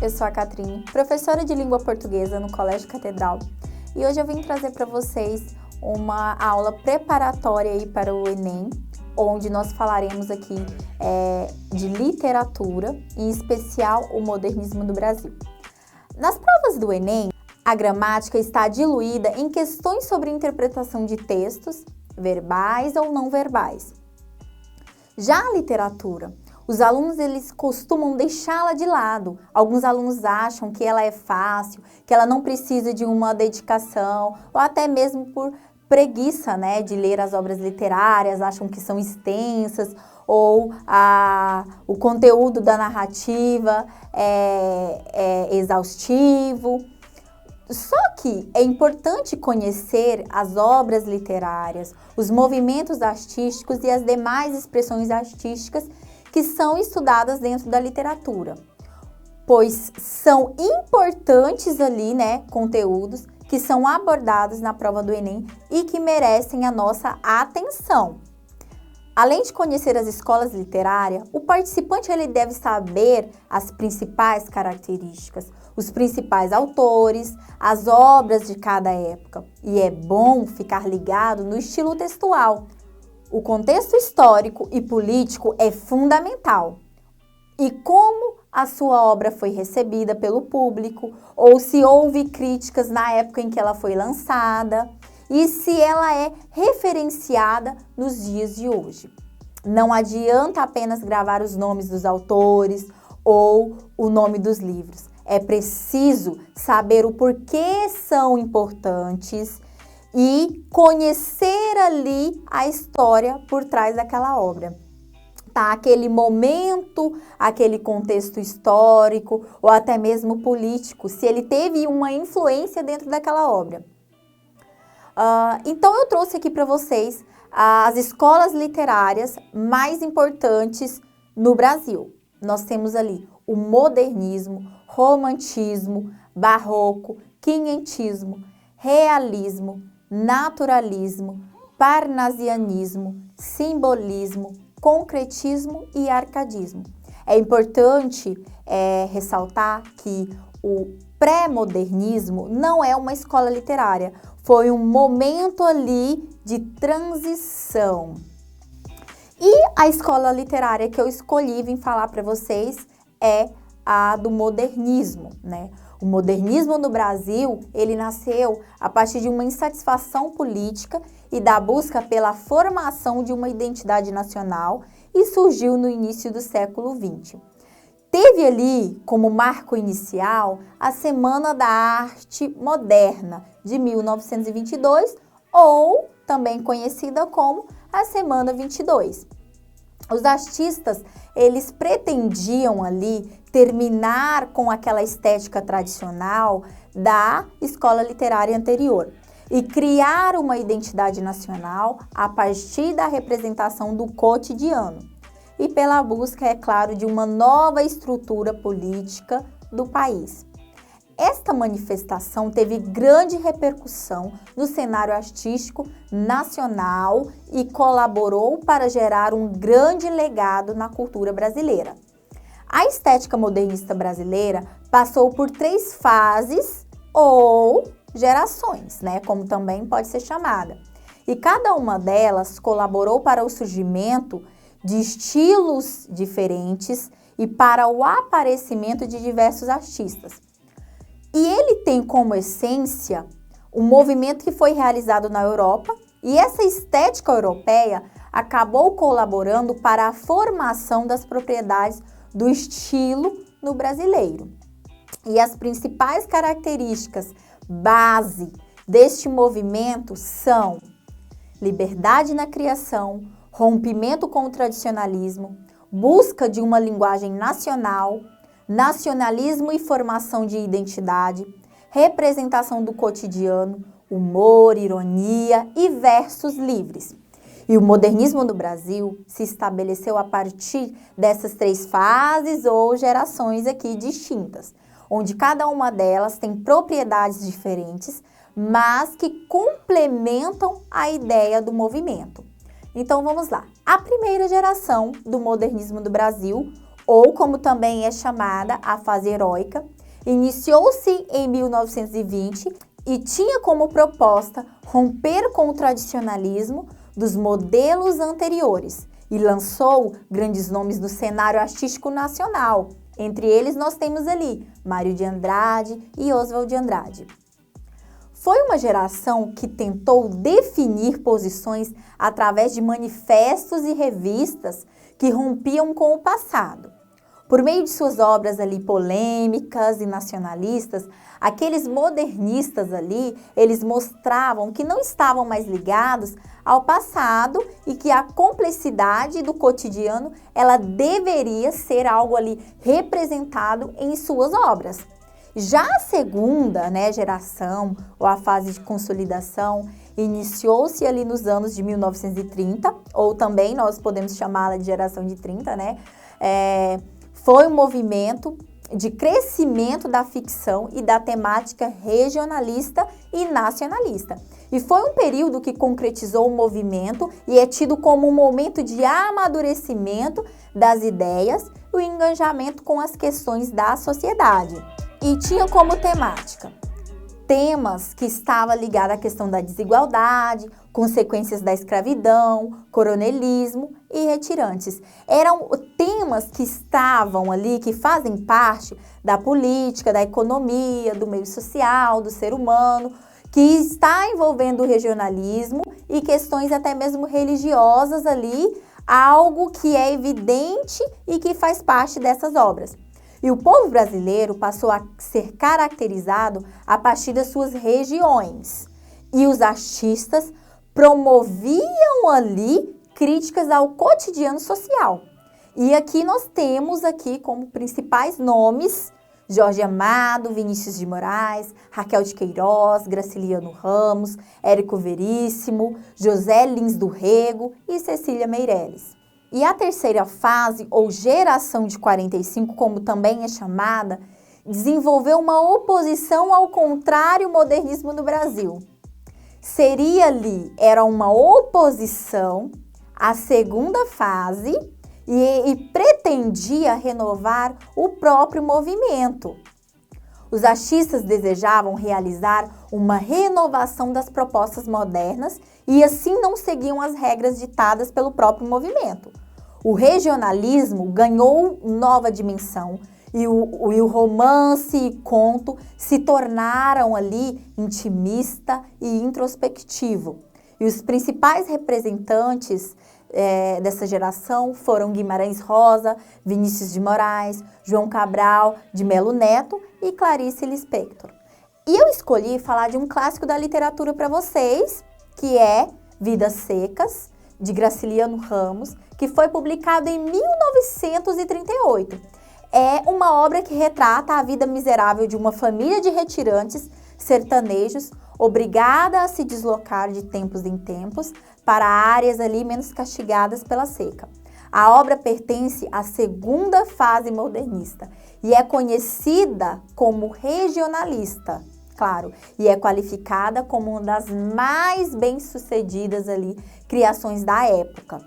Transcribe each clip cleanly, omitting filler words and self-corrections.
eu sou a Catrine, professora de língua portuguesa no Colégio Catedral, e hoje eu vim trazer para vocês uma aula preparatória aí para o Enem, onde nós falaremos aqui de literatura, em especial o modernismo no Brasil. Nas provas do Enem, a gramática está diluída em questões sobre interpretação de textos, verbais ou não verbais. Já a literatura, os alunos eles costumam deixá-la de lado. Alguns alunos acham que ela é fácil, que ela não precisa de uma dedicação, ou até mesmo por preguiça, né, de ler as obras literárias, acham que são extensas, ou o conteúdo da narrativa é exaustivo. Só que é importante conhecer as obras literárias, os movimentos artísticos e as demais expressões artísticas que são estudadas dentro da literatura, pois são importantes ali, né, conteúdos que são abordados na prova do Enem e que merecem a nossa atenção. Além de conhecer as escolas literárias, o participante ele deve saber as principais características, os principais autores, as obras de cada época. E é bom ficar ligado no estilo textual. O contexto histórico e político é fundamental. E como a sua obra foi recebida pelo público, ou se houve críticas na época em que ela foi lançada, e se ela é referenciada nos dias de hoje. Não adianta apenas gravar os nomes dos autores ou o nome dos livros. É preciso saber o porquê são importantes e conhecer ali a história por trás daquela obra. Tá? Aquele momento, aquele contexto histórico ou até mesmo político, se ele teve uma influência dentro daquela obra. Então eu trouxe aqui para vocês as escolas literárias mais importantes no Brasil. Nós temos ali o modernismo, romantismo, barroco, quinhentismo, realismo, naturalismo, parnasianismo, simbolismo, concretismo e arcadismo. É importante ressaltar que o pré-modernismo não é uma escola literária, foi um momento ali de transição. E a escola literária que eu escolhi vim falar para vocês é a do modernismo, né? O modernismo no Brasil, ele nasceu a partir de uma insatisfação política e da busca pela formação de uma identidade nacional e surgiu no início do século XX. Teve ali como marco inicial a Semana da Arte Moderna de 1922, ou também conhecida como a Semana 22. Os artistas, eles pretendiam ali terminar com aquela estética tradicional da escola literária anterior e criar uma identidade nacional a partir da representação do cotidiano e pela busca, é claro, de uma nova estrutura política do país. Esta manifestação teve grande repercussão no cenário artístico nacional e colaborou para gerar um grande legado na cultura brasileira. A estética modernista brasileira passou por 3 fases ou gerações, né, como também pode ser chamada. E cada uma delas colaborou para o surgimento de estilos diferentes e para o aparecimento de diversos artistas. E ele tem como essência um movimento que foi realizado na Europa, e essa estética europeia acabou colaborando para a formação das propriedades do estilo no brasileiro. E as principais características base deste movimento são liberdade na criação, rompimento com o tradicionalismo, busca de uma linguagem nacional, nacionalismo e formação de identidade, representação do cotidiano, humor, ironia e versos livres. E o modernismo no Brasil se estabeleceu a partir dessas 3 fases ou gerações aqui distintas, onde cada uma delas tem propriedades diferentes, mas que complementam a ideia do movimento. Então vamos lá. A primeira geração do modernismo do Brasil, ou como também é chamada a fase heróica, Iniciou-se em 1920 e tinha como proposta romper com o tradicionalismo dos modelos anteriores e lançou grandes nomes no cenário artístico nacional. Entre eles nós temos ali Mário de Andrade e Oswald de Andrade. Foi uma geração que tentou definir posições através de manifestos e revistas que rompiam com o passado. Por meio de suas obras ali polêmicas e nacionalistas, aqueles modernistas ali, eles mostravam que não estavam mais ligados ao passado e que a complexidade do cotidiano, ela deveria ser algo ali representado em suas obras. Já a segunda, geração, ou a fase de consolidação, iniciou-se ali nos anos de 1930, ou também nós podemos chamá-la de geração de 30, foi um movimento de crescimento da ficção e da temática regionalista e nacionalista. E foi um período que concretizou o movimento e é tido como um momento de amadurecimento das ideias e o engajamento com as questões da sociedade. E tinha como temática temas que estavam ligados à questão da desigualdade, consequências da escravidão, coronelismo e retirantes. Eram temas que estavam ali, que fazem parte da política, da economia, do meio social, do ser humano, que está envolvendo o regionalismo e questões até mesmo religiosas ali, algo que é evidente e que faz parte dessas obras. E o povo brasileiro passou a ser caracterizado a partir das suas regiões. E os artistas promoviam ali críticas ao cotidiano social. E aqui nós temos como principais nomes Jorge Amado, Vinícius de Moraes, Raquel de Queiroz, Graciliano Ramos, Érico Veríssimo, José Lins do Rego e Cecília Meirelles. E a terceira fase, ou geração de 45, como também é chamada, desenvolveu uma oposição ao contrário modernismo no Brasil. Era uma oposição à segunda fase e pretendia renovar o próprio movimento. Os artistas desejavam realizar uma renovação das propostas modernas e assim não seguiam as regras ditadas pelo próprio movimento. O regionalismo ganhou nova dimensão e o romance e conto se tornaram ali intimista e introspectivo. E os principais representantes dessa geração foram Guimarães Rosa, Vinícius de Moraes, João Cabral de Melo Neto e Clarice Lispector. E eu escolhi falar de um clássico da literatura para vocês, que é Vidas Secas, de Graciliano Ramos, que foi publicado em 1938. É uma obra que retrata a vida miserável de uma família de retirantes sertanejos, obrigada a se deslocar de tempos em tempos para áreas ali menos castigadas pela seca. A obra pertence à segunda fase modernista e é conhecida como regionalista, claro, e é qualificada como uma das mais bem-sucedidas ali criações da época.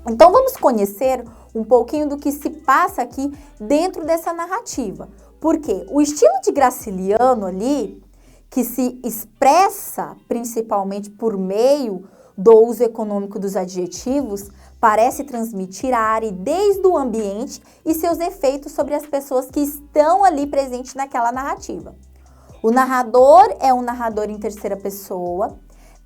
Então vamos conhecer um pouquinho do que se passa aqui dentro dessa narrativa. Porque o estilo de Graciliano ali, que se expressa principalmente por meio do uso econômico dos adjetivos, parece transmitir a aridez do ambiente e seus efeitos sobre as pessoas que estão ali presentes naquela narrativa. O narrador é um narrador em terceira pessoa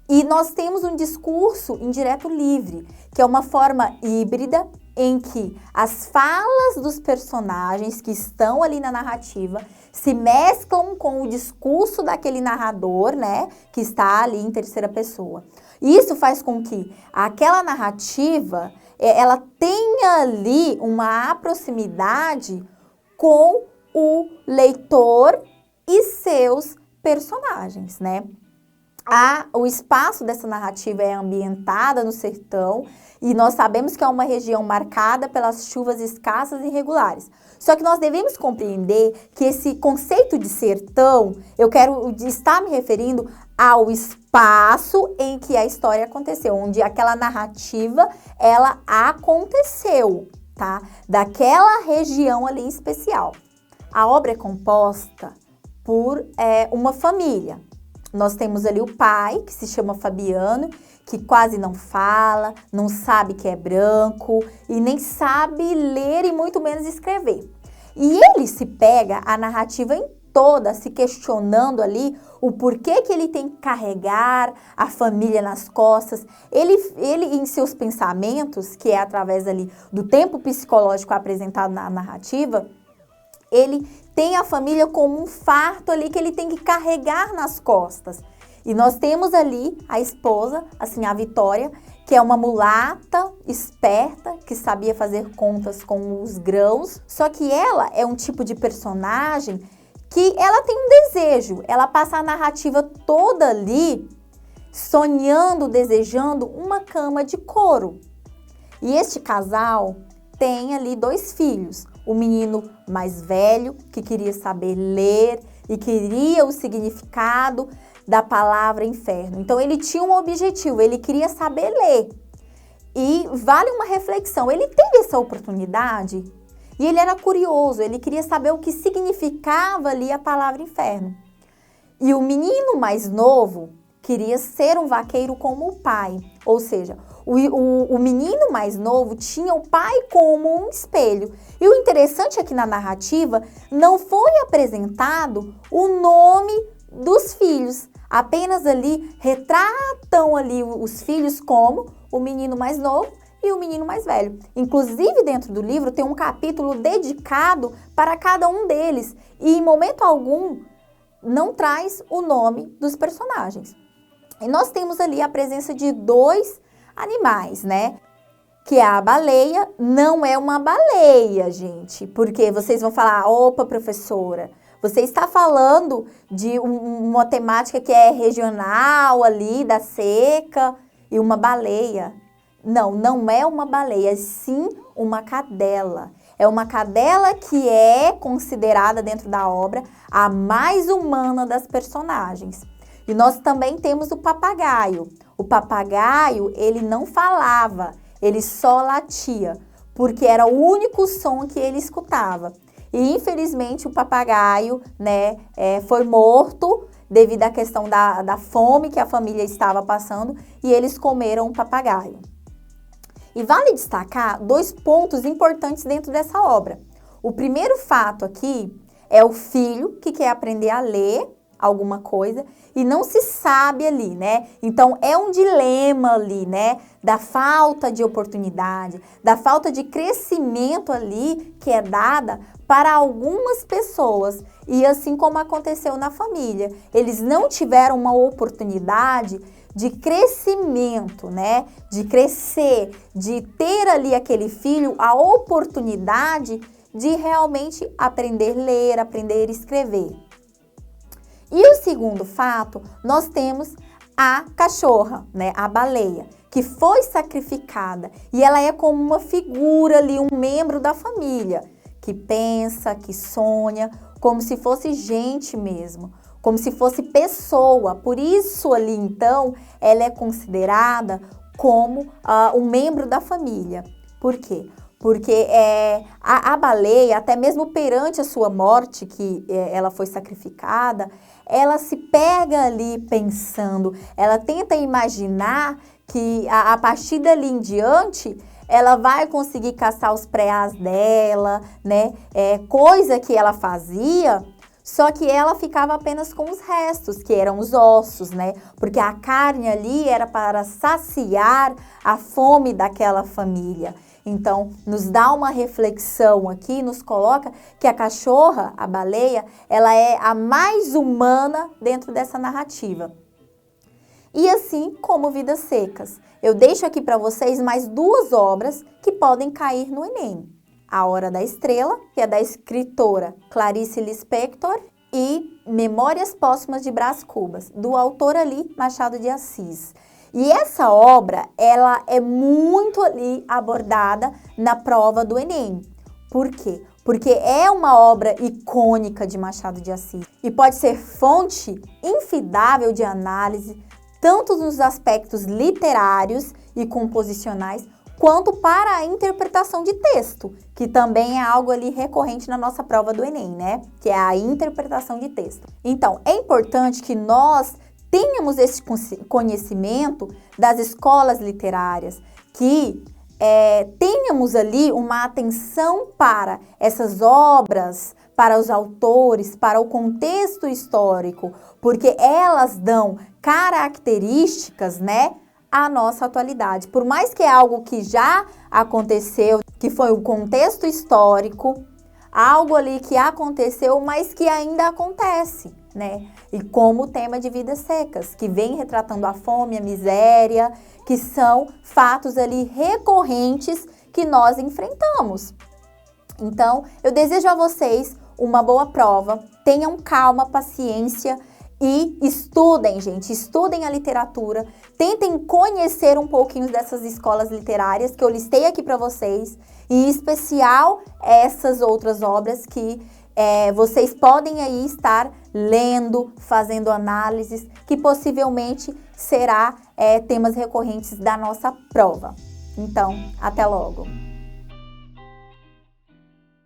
e nós temos um discurso indireto livre, que é uma forma híbrida em que as falas dos personagens que estão ali na narrativa se mesclam com o discurso daquele narrador, que está ali em terceira pessoa. Isso faz com que aquela narrativa, ela tenha ali uma proximidade com o leitor e seus personagens, O espaço dessa narrativa é ambientada no sertão e nós sabemos que é uma região marcada pelas chuvas escassas e irregulares. Só que nós devemos compreender que esse conceito de sertão, eu quero estar me referindo ao espaço em que a história aconteceu, onde aquela narrativa, ela aconteceu, Daquela região ali em especial. A obra é composta por uma família. Nós temos ali o pai, que se chama Fabiano, que quase não fala, não sabe que é branco e nem sabe ler e muito menos escrever. E ele se pega a narrativa em toda, se questionando ali porquê que ele tem que carregar a família nas costas. Ele em seus pensamentos, que é através ali do tempo psicológico apresentado na narrativa, ele tem a família como um fardo ali que ele tem que carregar nas costas. E nós temos ali a esposa, assim, a Vitória, que é uma mulata esperta, que sabia fazer contas com os grãos. Só que ela é um tipo de personagem que ela tem um desejo. Ela passa a narrativa toda ali sonhando, desejando uma cama de couro. E este casal tem ali 2 filhos. O menino mais velho, que queria saber ler e queria o significado da palavra inferno. Então, ele tinha um objetivo, ele queria saber ler. E vale uma reflexão, ele teve essa oportunidade e ele era curioso, ele queria saber o que significava ali a palavra inferno. E o menino mais novo queria ser um vaqueiro como o pai, ou seja, o menino mais novo tinha o pai como um espelho. E o interessante é que na narrativa não foi apresentado o nome dos filhos. Apenas ali retratam ali os filhos como o menino mais novo e o menino mais velho. Inclusive dentro do livro tem um capítulo dedicado para cada um deles. E em momento algum não traz o nome dos personagens. E nós temos ali a presença de 2 animais, né? Que é a baleia. Não é uma baleia, gente, porque vocês vão falar, opa, professora, você está falando de uma temática que é regional ali, da seca, e uma baleia. Não, não é uma baleia, sim uma cadela. É uma cadela que é considerada dentro da obra a mais humana das personagens. E nós também temos o papagaio. O papagaio, ele não falava, ele só latia, porque era o único som que ele escutava. E infelizmente o papagaio, né, foi morto devido à questão da fome que a família estava passando e eles comeram o papagaio. E vale destacar 2 pontos importantes dentro dessa obra. O primeiro fato aqui é o filho que quer aprender a ler alguma coisa e não se sabe ali, né? Então é um dilema ali, né? Da falta de oportunidade, da falta de crescimento ali que é dada para algumas pessoas. E assim como aconteceu na família, eles não tiveram uma oportunidade de crescimento, né? De crescer, de ter ali aquele filho a oportunidade de realmente aprender a ler, aprender a escrever. E o segundo fato, nós temos a cachorra, né, a baleia, que foi sacrificada e ela é como uma figura ali, um membro da família, que pensa, que sonha, como se fosse gente mesmo, como se fosse pessoa. Por isso ali, então, ela é considerada como um membro da família. Por quê? Porque a baleia, até mesmo perante a sua morte, que ela foi sacrificada, ela se pega ali pensando, ela tenta imaginar que a partir dali em diante, ela vai conseguir caçar os preás dela, né? Coisa que ela fazia, só que ela ficava apenas com os restos, que eram os ossos, né? Porque a carne ali era para saciar a fome daquela família. Então, nos dá uma reflexão aqui, nos coloca que a cachorra, a baleia, ela é a mais humana dentro dessa narrativa. E assim como Vidas Secas. Eu deixo aqui para vocês mais 2 obras que podem cair no Enem. A Hora da Estrela, que é da escritora Clarice Lispector, e Memórias Póstumas de Brás Cubas, do autor ali Machado de Assis. E essa obra, ela é muito ali abordada na prova do Enem. Por quê? Porque é uma obra icônica de Machado de Assis e pode ser fonte infidável de análise, tanto nos aspectos literários e composicionais, quanto para a interpretação de texto, que também é algo ali recorrente na nossa prova do Enem, né? Que é a interpretação de texto. Então, é importante que nós tenhamos esse conhecimento das escolas literárias, que tenhamos ali uma atenção para essas obras, para os autores, para o contexto histórico, porque elas dão características, né, à nossa atualidade. Por mais que é algo que já aconteceu, que foi um contexto histórico, algo ali que aconteceu, mas que ainda acontece, né? E como o tema de Vidas Secas, que vem retratando a fome, a miséria, que são fatos ali recorrentes que nós enfrentamos. Então, eu desejo a vocês uma boa prova, tenham calma, paciência e estudem, gente, estudem a literatura, tentem conhecer um pouquinho dessas escolas literárias que eu listei aqui para vocês, e em especial essas outras obras que vocês podem aí estar lendo, fazendo análises, que possivelmente será temas recorrentes da nossa prova. Então, até logo!